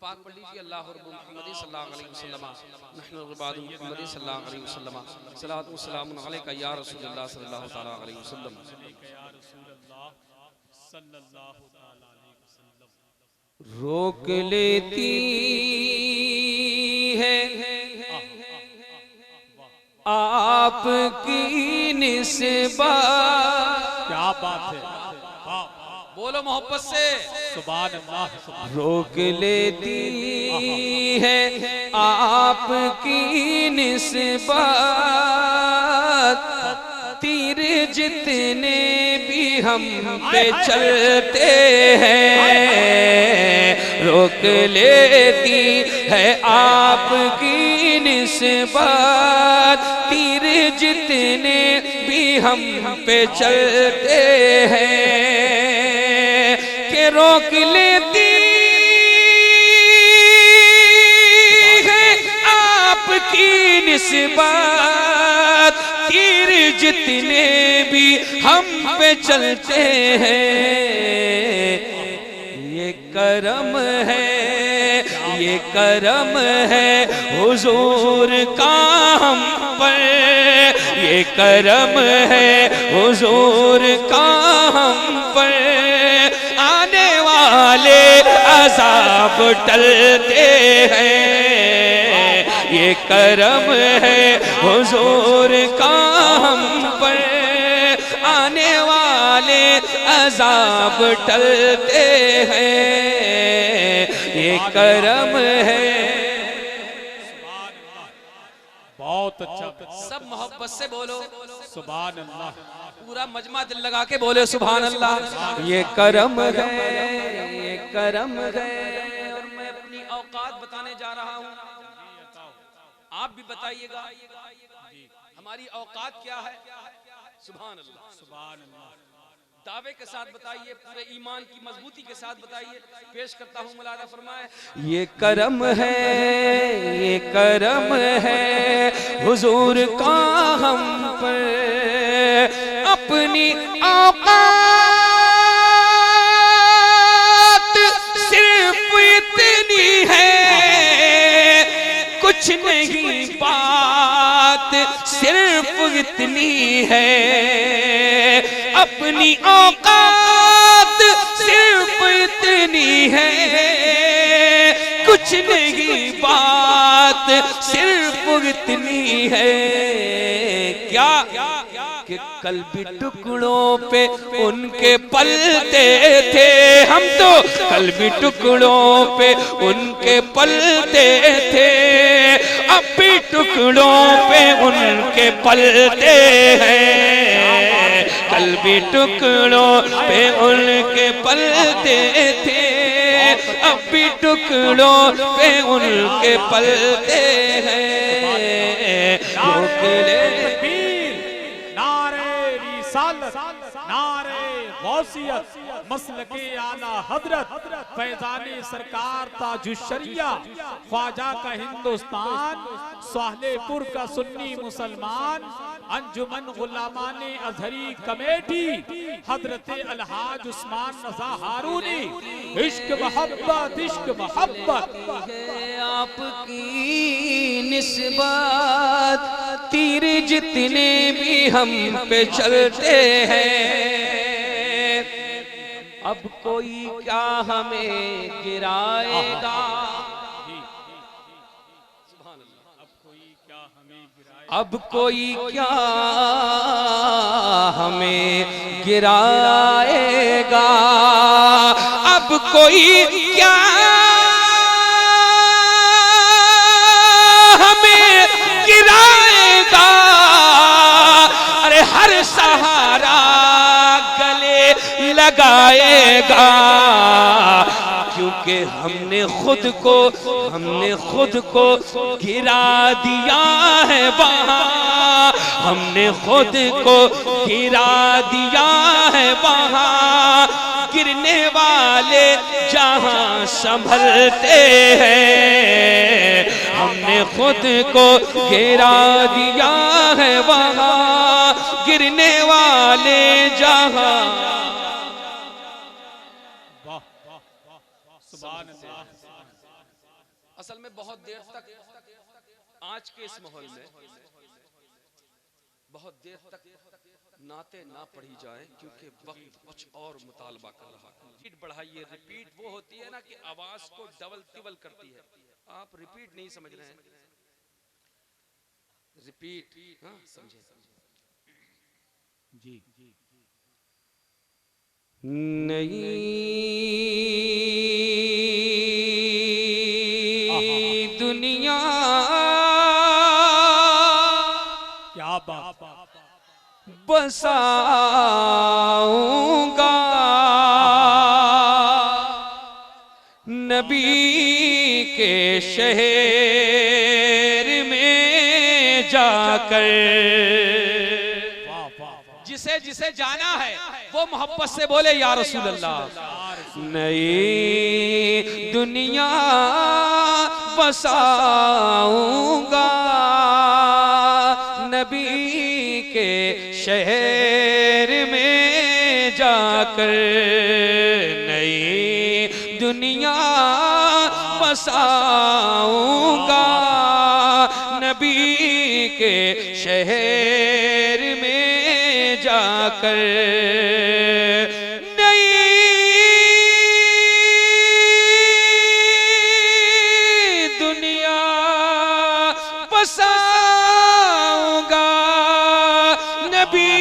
पाक पढ़ लीजिए। अल्लाह रब्बुल मुहम्मद सल्लल्लाहु अलैहि वसल्लम नहनु इबादु मुहम्मद सल्लल्लाहु अलैहि वसल्लम सलातु व सलामुन अलैका या रसूलल्लाह सल्लल्लाहु तआला अलैहि वसल्लम। रोक लेती है आपकी निस्बत। क्या बात है, बोलो मोहब्बत से सुभान अल्लाह। रोक लेती है आपकी निस्बत, तीर जितने भी हम पे चलते हैं। रोक लेती है आपकी निस्बत, तीर जितने भी हम पे चलते हैं। के रोक लेती है आपकी निस्बत, तीर जितने भी हम पे चलते हैं। ये करम है, ये करम है हुजूर का हम पर, ये करम है हुजूर का हम पर। आने वाले अज़ाब टलते हैं, ये करम है हुजूर का हम पर। आने वाले अज़ाब टलते हैं, ये करम है। बहुत अच्छा, सब मोहब्बत से बोलो सुभान अल्लाह। पूरा मजमा दिल लगा के बोले सुभान अल्लाह। ये करम है, ये करम है। और मैं अपनी औकात बताने जा रहा हूँ, आप भी बताइएगा हमारी औकात क्या है। सुभान अल्लाह, सुभान अल्लाह। दावे के साथ बताइए, पूरे ईमान की मजबूती के साथ बताइए। पेश करता हूँ, मुलादा फरमाए। ये करम है, ये करम है हुजूर का हम पर, अपनी औकात सिर्फ इतनी है, कुछ नहीं बात सिर्फ इतनी है। अपनी औकात सिर्फ इतनी है, कुछ नहीं बात सिर्फ इतनी है। क्या कि कल्बी टुकड़ों पे उनके पलते थे हम, तो कल्बी टुकड़ों पे उनके पलते थे। अब भी टुकड़ों पे उनके पलते हैं, कल्बी टुकड़ों पे उनके पलते थे। अब भी टुकड़ों पे उनके पलते हैं। रोक ले नारे रिसालत, नारे गौसियत, मसलके आला हजरत, फैजाने सरकार ताजुशरिया, ख्वाजा का हिंदुस्तान, स्वाहलेपुर का सुन्नी मुसलमान, अंजुमन गुलामाने अजहरी कमेटी, हजरत अलहाज उस्मान रजा हारूनी। इश्क मोहब्बत, इश्क मोहब्बत आपकी निस्बत, तीर जितने भी हम पे चलते हैं। अब कोई क्या हमें गिराएगा, अब कोई क्या हमें गिराएगा, अब कोई क्या हमें गिराएगा। अरे हर सहारा गले लगाएगा, क्योंकि हमने खुद को गिरा दिया है वहाँ, हमने खुद को गिरा दिया है वहाँ। गिरने वाले जहाँ संभलते हैं, हमने खुद को गिरा दिया है वहाँ। गिरने वाले जहाँ बहुत देर तक, आज के इस माहौल में बहुत देर तक नाते ना पढ़ी जाए, क्योंकि वक्त कुछ और मुतालबा कर रहा है। रिपीट बढ़ाइए। रिपीट वो होती है ना कि आवाज को डबल तिबल करती है। आप रिपीट नहीं समझ रहे हैं। रिपीट, हाँ समझे जी। नई दुनिया क्या बात बसाऊंगा, नबी के शहर में जाकर। जिसे जिसे जाना है वो मोहब्बत से बोले या रसूल अल्लाह। नई दुनिया बसाऊंगा, नबी के शहर में जाकर। नई दुनिया बसाऊंगा, नबी के शहर में जाकर। नई दुनिया बसाऊंगा, नबी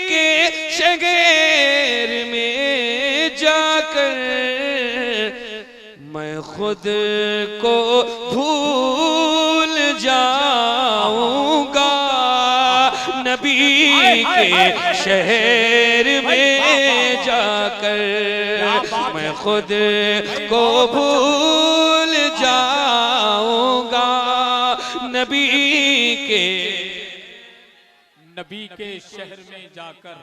के शहर में जाकर। मैं खुद को भूल जाऊंगा, नबी के शहर में जाकर। मैं खुद को भूल जाऊंगा, नबी के शहर में जाकर।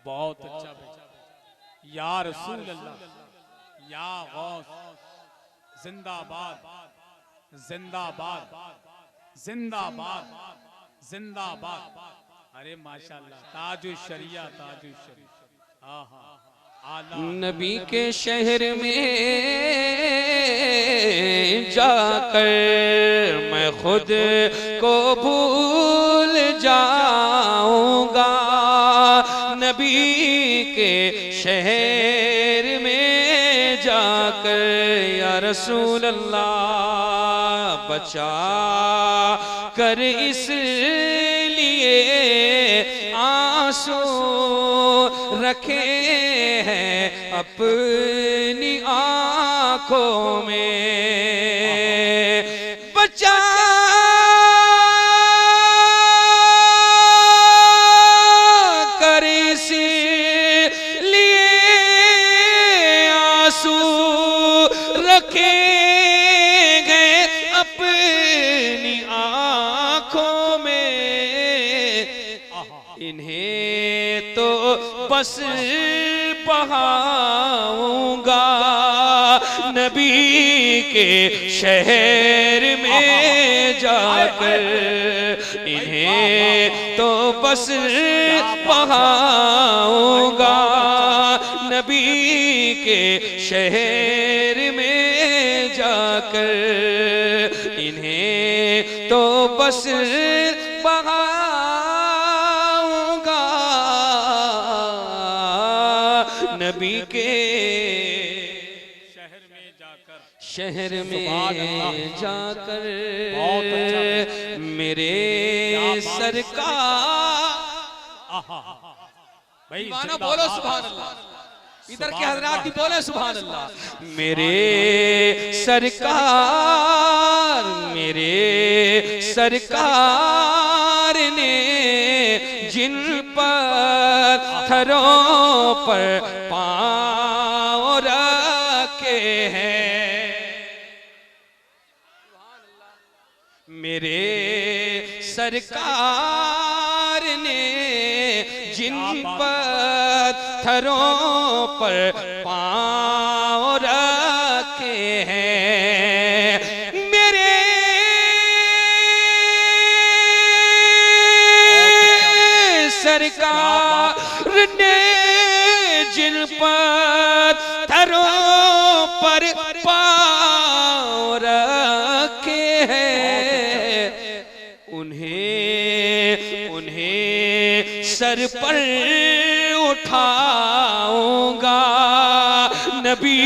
बहुत अच्छा या रसूल अल्लाह, या गौस, जिंदाबाद जिंदाबाद जिंदाबाद जिंदाबाद। अरे माशाल्लाह, ताजुल शरिया ताजुल शरिया। नबी के शहर में जाकर मैं खुद को भूल जाऊंगा, नबी के शहर में जाकर। या रसूल अल्लाह बचा कर इसलिए आंसू रखे हैं अपनी आंखों में। बचा कर इसलिए आंसू रखे गए अपनी आंखों में। इन्हें तो बस बहाऊंगा, नबी के शहर में जाकर। इन्हें तो बस बहाऊंगा, नबी के शहर में जाकर। इन्हें तो बस बहाऊंगा, नबी के शहर में जाकर। मेरे सरकार, माना बोलो सुभान अल्लाह। इधर के हजरात भी बोले सुभान अल्लाह। मेरे सरकार ने जिन पत्थरों पर पांव रखे हैं, मेरे सरकार ने जिन पत्थरों पर पांव रखे हैं, मेरे सरकार ने जिन पत्थरों पर पांव रखे हैं, उन्हें सर पर उठाऊंगा, नबी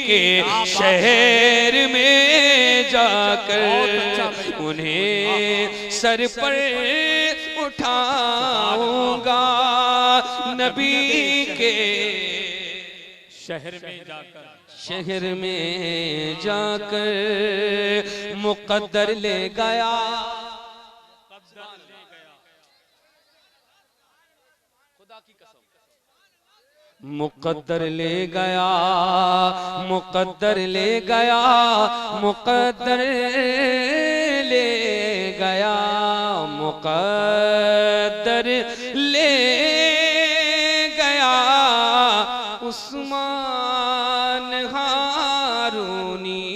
के शहर में जाकर उन्हें सर पर उठाऊंगा, नबी के शहर में जाकर मुकद्दर ले गया। खुदा की कसम, मुकद्दर ले गया, मुकद्दर ले गया, मुकद्दर ले गया, मुकद्दर ले गया उस्मान हारूनी,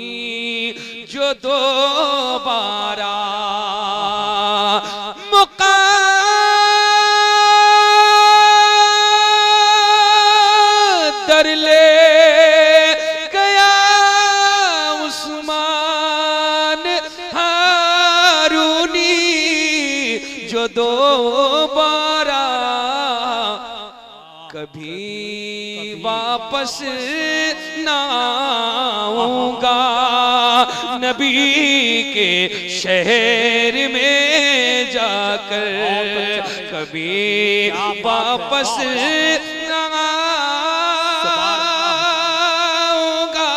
जो दोबारा मुकद्दर ले गया उस्मान हारूनी, जो दोबारा कभी वापस ना आऊंगा, नबी के शहर में जाकर कभी वापस ना आऊंगा,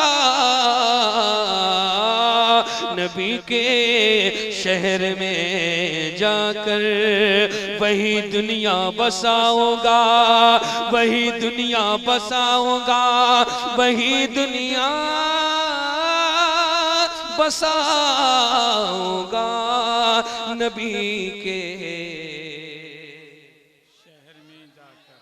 नबी के शहर में जाकर वही दुनिया बसाऊंगा, वही दुनिया बसाऊंगा, वही दुनिया बसाऊंगा, नबी के शहर में जाकर।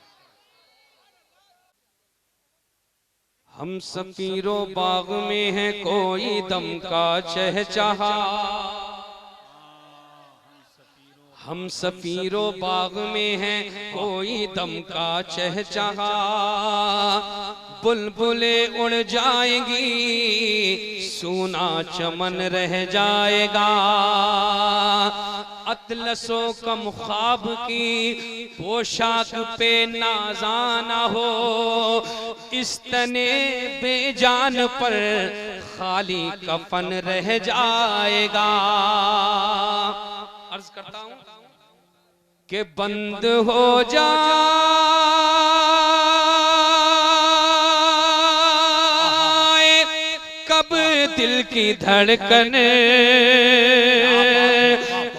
हम सफीरो बाग में है कोई दम का चहचहा, हम सफीरो बाग में हैं कोई दम का चहचहा, बुलबुलें उड़ जाएंगी सूना चमन रह जाएगा, अतलसो कम ख्वाब की पोशाक पे नाजाना हो, इस तने बेजान पर खाली कफन रह जाएगा। अर्ज करता हूं कि बंद हो जाए कब दिल की धड़कन,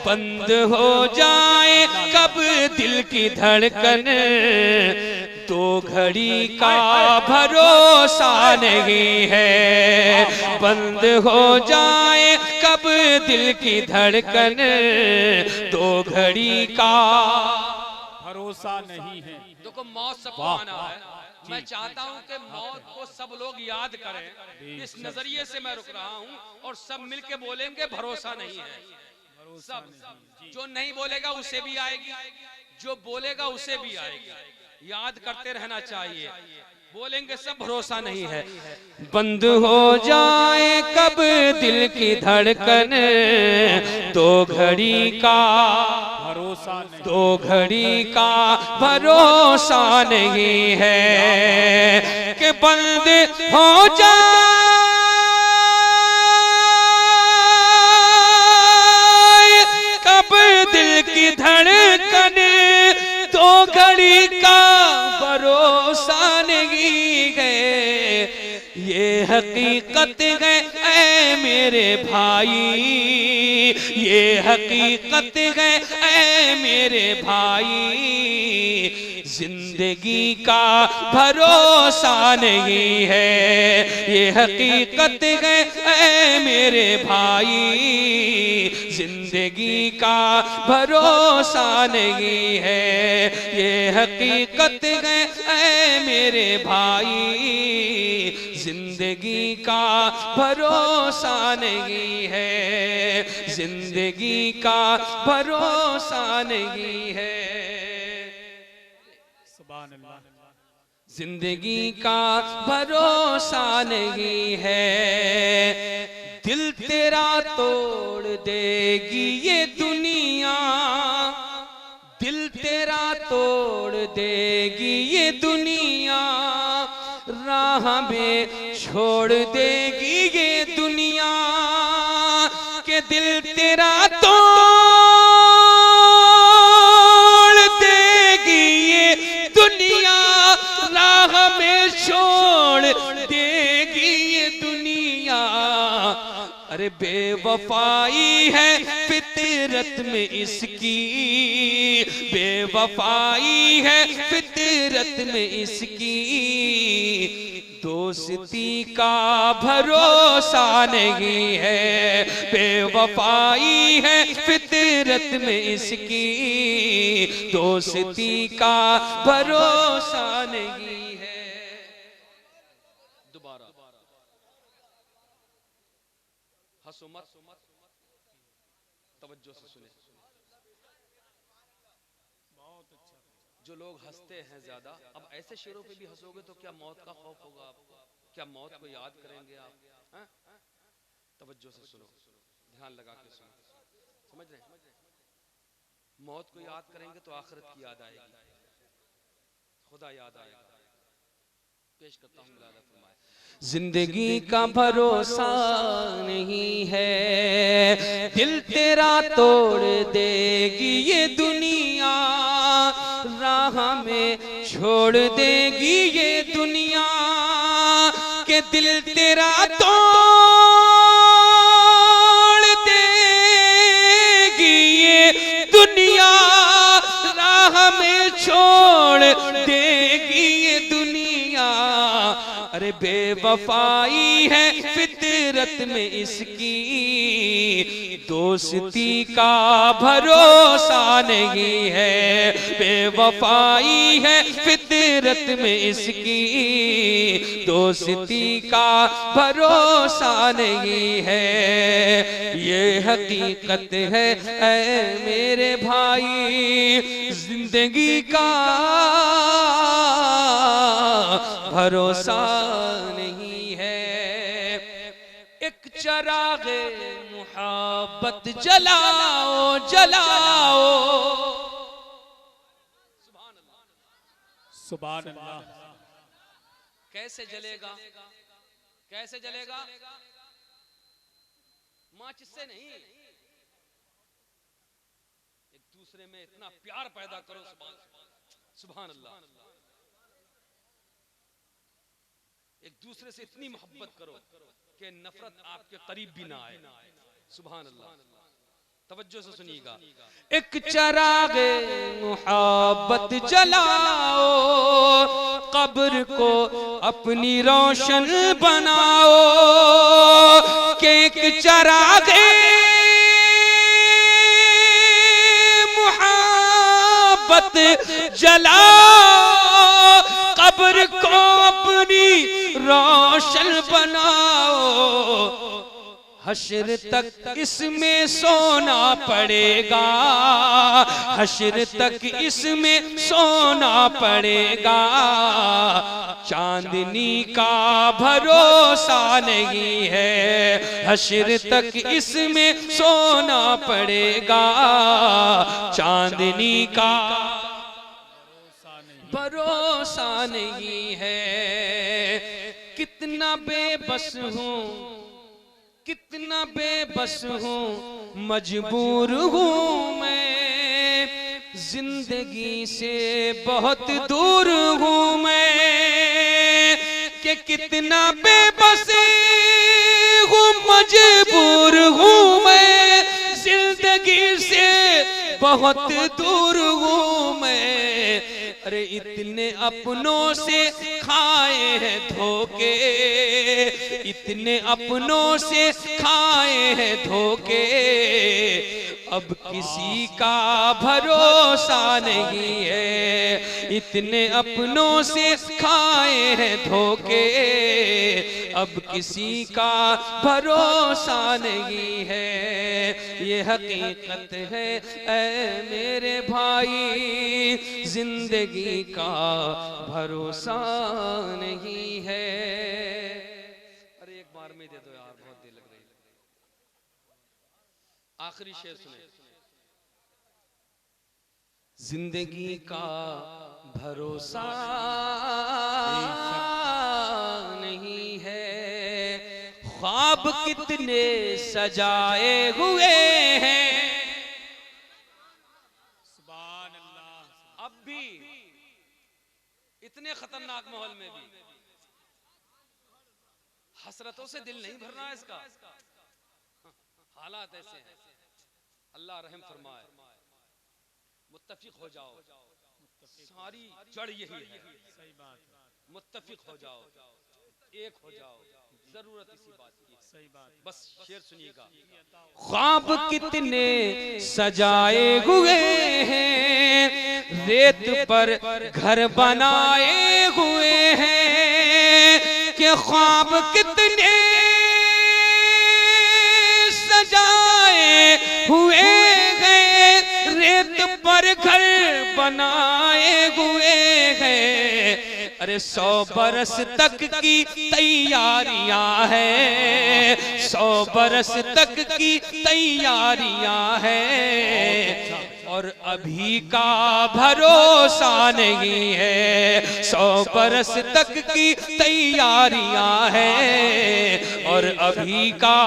बंद हो जाए कब दिल की धड़कन, तो घड़ी का भरोसा नहीं है, बंद हो जाए कब दिल की धड़कन, तो घड़ी का भरोसा नहीं है। देखो मौत सबको आना है, मैं चाहता हूं कि मौत को सब लोग याद करें, इस नजरिए से मैं रुक रहा हूं, और सब मिलके बोलेंगे भरोसा नहीं है। सब जो नहीं बोलेगा उसे भी आएगी, जो बोलेगा उसे भी आएगी, याद करते रहना चाहिए। बोलेंगे सब भरोसा नहीं है, बंद हो जाए कब दिल की धड़कन, तो घड़ी का भरोसा नहीं, तो घड़ी का भरोसा नहीं है, कि बंद हो जाए कब दिल की धड़कन, तो घड़ी का भरोसा नहीं है। ये हकीकत है ऐ मेरे भाई, ये हकीकत है ऐ मेरे भाई, जिंदगी का भरोसा नहीं है। ये हकीकत है ऐ मेरे भाई, जिंदगी का भरोसा नहीं है। ये हकीकत है ऐ मेरे भाई, जिंदगी का भरोसा नहीं है, जिंदगी का भरोसा नहीं है। सुभान अल्लाह। जिंदगी का भरोसा नहीं है, दिल तेरा तोड़ देगी ये दुनिया, दिल तेरा तोड़ देगी ये दुनिया, राह में छोड़ देगी ये दुनिया, के दिल तेरा तोड़ देगी ये दुनिया, राह में छोड़ देगी ये दुनिया। अरे बेवफाई है फितरत में इसकी, बेवफाई है फितरत में इसकी, दोस्ती का भरोसा नहीं है, बेवफाई है फितरत में इसकी, दोस्ती का भरोसा नहीं है। दोबारा हंसो मत, तवज्जो से सुने। जो लोग हंसते हैं ज्यादा, अब ऐसे शेरों पे भी हंसोगे तो क्या मौत का खौफ होगा आपको? क्या मौत को याद करेंगे आप? हाँ? तवज्जो से सुनो, ध्यान लगा के सुनो, समझ रहे हैं? मौत को याद करेंगे तो आखिरत की याद आएगी, खुदा याद आएगा। पेश करता हूँ मिलाद फरमाए। जिंदगी का भरोसा नहीं है, दिल तेरा तोड़ देगी ये दुनिया, राह में छोड़ देगी ये दुनिया, के दिल तेरा तोड़ देगी ये दुनिया, राह में छोड़ देगी ये दुनिया। अरे बेवफाई है फितरत में इसकी, दोस्ती का भरोसा नहीं है, बेवफाई है फितरत में इसकी, दोस्ती का भरोसा नहीं है। ये हकीकत है ऐ मेरे भाई, जिंदगी का भरोसा नहीं है। एक चरागे मुहब्बत जलाओ जलाओ, सुभान अल्लाह। कैसे जलेगा? कैसे जलेगा? माचिस से नहीं, एक दूसरे में इतना प्यार पैदा करो, सुभान अल्लाह, एक दूसरे से इतनी मोहब्बत करो कि नफरत आपके करीब भी ना आए, सुभान अल्लाह। तवज्जो से सुनिएगा। एक चरागे मुहब्बत जलाओ, कब्र को अपनी रोशन बनाओ, के एक चरागे मुहब्बत जलाओ, कब्र को अपनी रोशन बनाओ, हश्र तक इसमें सोना पड़ेगा, हश्र तक इसमें सोना पड़ेगा, चांदनी का भरोसा नहीं है, हश्र तक इसमें सोना पड़ेगा, चांदनी का भरोसा नहीं है। कितना बेबस हूँ, कितना बेबस हूँ, मजबूर हूँ मैं, जिंदगी से बहुत दूर हूँ मैं, कि कितना बेबस हूँ, मजबूर हूँ मैं, जिंदगी से बहुत दूर हूँ मैं। अरे इतने अपनों से खाए हैं धोखे, इतने अपनों से खाए हैं धोखे, अब किसी का भरोसा नहीं है, इतने अपनों से खाए हैं धोखे, अब किसी का भरोसा नहीं है। ये हकीकत है ऐ मेरे भाई, जिंदगी का भरोसा नहीं है। अरे एक बार में दे दो यार, बहुत देर लग रही है। आखिरी शेर सुने। जिंदगी का भरोसा नहीं है, ख्वाब कितने सजाए हुए हैं। सुभान अल्लाह। अब भी इतने खतरनाक माहौल में भी हसरतों से दिल नहीं भरना है इसका। हालात ऐसे हैं, अल्लाह रहम फरमाए। मुत्तफिक हो जाओ, सारी जड़ यही है। सही बात है। मुत्तफिक हो जाओ, एक हो जाओ, जरूरत इसी बात की है। सही बात है। बस शेर सुनिएगा। ख्वाब कितने सजाए हुए हैं, रेत पर घर बनाए हुए हैं, कि ख्वाब कितने सजाए हुए हैं, रेत पर घर बनाए हुए हैं। अरे 100 बरस तक की तैयारियां हैं, 100 बरस तक की तैयारियां हैं, और अभी का भरोसा नहीं है। 100 बरस तक की तैयारियां हैं, और अभी का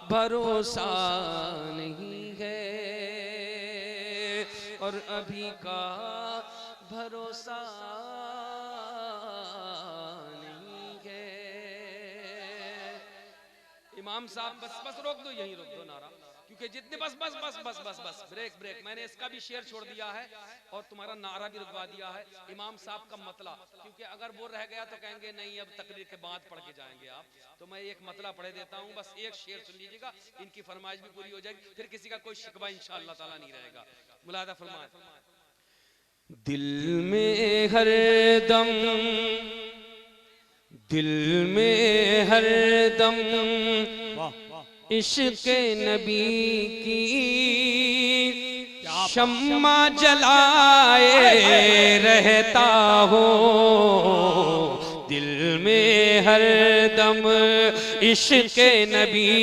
भरोसा नहीं है, और अभी का भरोसा नहीं है। इमाम साहब बस रोक दो, यहीं रोक दो नारा, क्योंकि जितने बस बस बस बस बस बस ब्रेक ब्रेक, मैंने इसका भी शेर छोड़ दिया है और तुम्हारा नारा भी रुकवा दिया है। इमाम साहब का मतला, क्योंकि अगर वो रह गया तो कहेंगे नहीं अब तकरीर के बाद पढ़ के जाएंगे आप, तो मैं एक मतला पढ़े देता हूँ। बस एक शेर सुन लीजिएगा, इनकी फरमाइश भी पूरी हो जाएगी, फिर किसी का कोई शिकवा इंशाअल्लाह ताला नहीं रहेगा। मुलादा फरमाए। दिल में हर दम, दिल में हर दम इश्क नबी की शम्मा जलाए रहता हो। दिल में हर दम इश्क नबी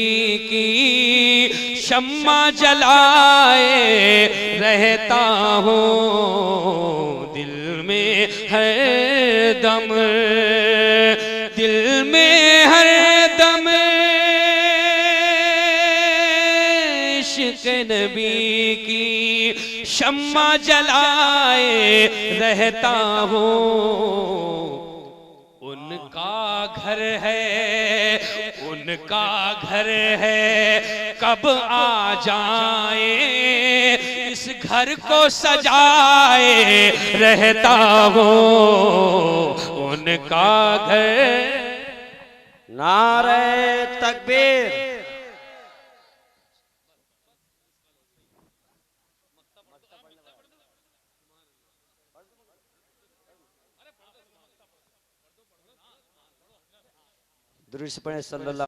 की शम्मा जलाए रहता हो। दिल में हर दम, दिल में हर दम इश्क नबी की शम्मा जलाए रहता हो। उनका घर है, उनका घर है, कब आ जाए इस घर को सजाए रहता हो। उनका घर। नारे तकबीर। दुरूद से पढ़ें सल्लल्लाहु